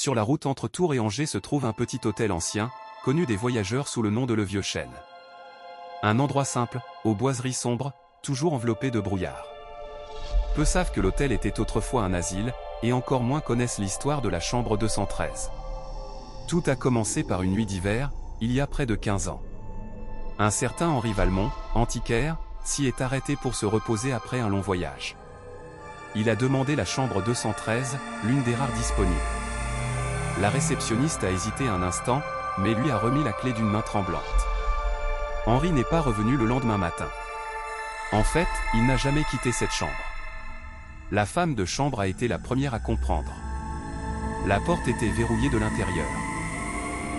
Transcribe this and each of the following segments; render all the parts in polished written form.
Sur la route entre Tours et Angers se trouve un petit hôtel ancien, connu des voyageurs sous le nom de Le Vieux Chêne. Un endroit simple, aux boiseries sombres, toujours enveloppé de brouillard. Peu savent que l'hôtel était autrefois un asile, et encore moins connaissent l'histoire de la chambre 213. Tout a commencé par une nuit d'hiver, il y a près de 15 ans. Un certain Henri Valmont, antiquaire, s'y est arrêté pour se reposer après un long voyage. Il a demandé la chambre 213, l'une des rares disponibles. La réceptionniste a hésité un instant, mais lui a remis la clé d'une main tremblante. Henri n'est pas revenu le lendemain matin. En fait, il n'a jamais quitté cette chambre. La femme de chambre a été la première à comprendre. La porte était verrouillée de l'intérieur.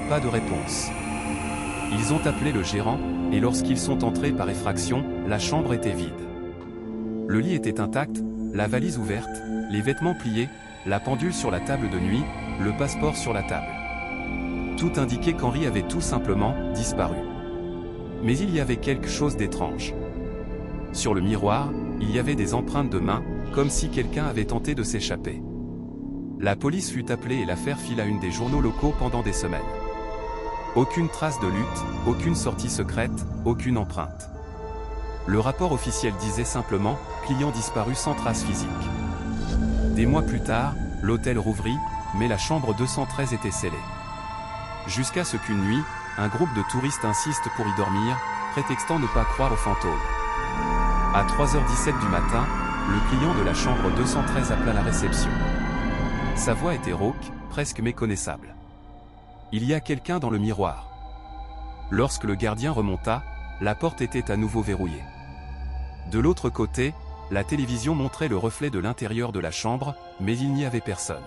Pas de réponse. Ils ont appelé le gérant, et lorsqu'ils sont entrés par effraction, la chambre était vide. Le lit était intact, la valise ouverte, les vêtements pliés, la pendule sur la table de nuit, le passeport sur la table. Tout indiquait qu'Henri avait tout simplement disparu. Mais il y avait quelque chose d'étrange. Sur le miroir, il y avait des empreintes de mains, comme si quelqu'un avait tenté de s'échapper. La police fut appelée et l'affaire fit la une des journaux locaux pendant des semaines. Aucune trace de lutte, aucune sortie secrète, aucune empreinte. Le rapport officiel disait simplement « client disparu sans trace physique ». Des mois plus tard, l'hôtel rouvrit, mais la chambre 213 était scellée. Jusqu'à ce qu'une nuit, un groupe de touristes insiste pour y dormir, prétextant ne pas croire aux fantômes. À 3h17 du matin, le client de la chambre 213 appela la réception. Sa voix était rauque, presque méconnaissable. « Il y a quelqu'un dans le miroir ». Lorsque le gardien remonta, la porte était à nouveau verrouillée. De l'autre côté, la télévision montrait le reflet de l'intérieur de la chambre, mais il n'y avait personne.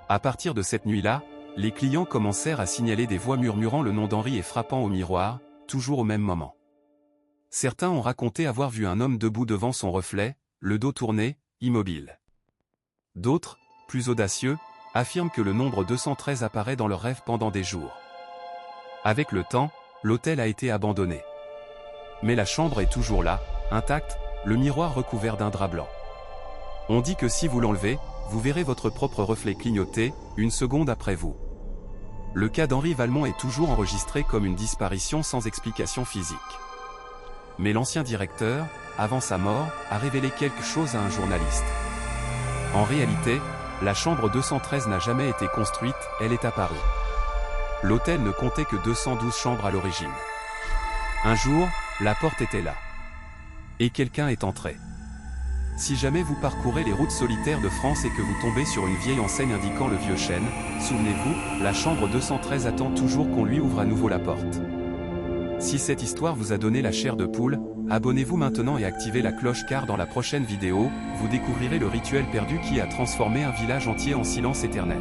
À partir de cette nuit-là, les clients commencèrent à signaler des voix murmurant le nom d'Henri et frappant au miroir, toujours au même moment. Certains ont raconté avoir vu un homme debout devant son reflet, le dos tourné, immobile. D'autres, plus audacieux, affirment que le nombre 213 apparaît dans leurs rêves pendant des jours. Avec le temps, l'hôtel a été abandonné. Mais la chambre est toujours là, intacte, le miroir recouvert d'un drap blanc. On dit que si vous l'enlevez, vous verrez votre propre reflet clignoter, une seconde après vous. Le cas d'Henri Valmont est toujours enregistré comme une disparition sans explication physique. Mais l'ancien directeur, avant sa mort, a révélé quelque chose à un journaliste. En réalité, la chambre 213 n'a jamais été construite, elle est apparue. L'hôtel ne comptait que 212 chambres à l'origine. Un jour, la porte était là. Et quelqu'un est entré. Si jamais vous parcourez les routes solitaires de France et que vous tombez sur une vieille enseigne indiquant Le Vieux Chêne, souvenez-vous, la chambre 213 attend toujours qu'on lui ouvre à nouveau la porte. Si cette histoire vous a donné la chair de poule, abonnez-vous maintenant et activez la cloche car dans la prochaine vidéo, vous découvrirez le rituel perdu qui a transformé un village entier en silence éternel.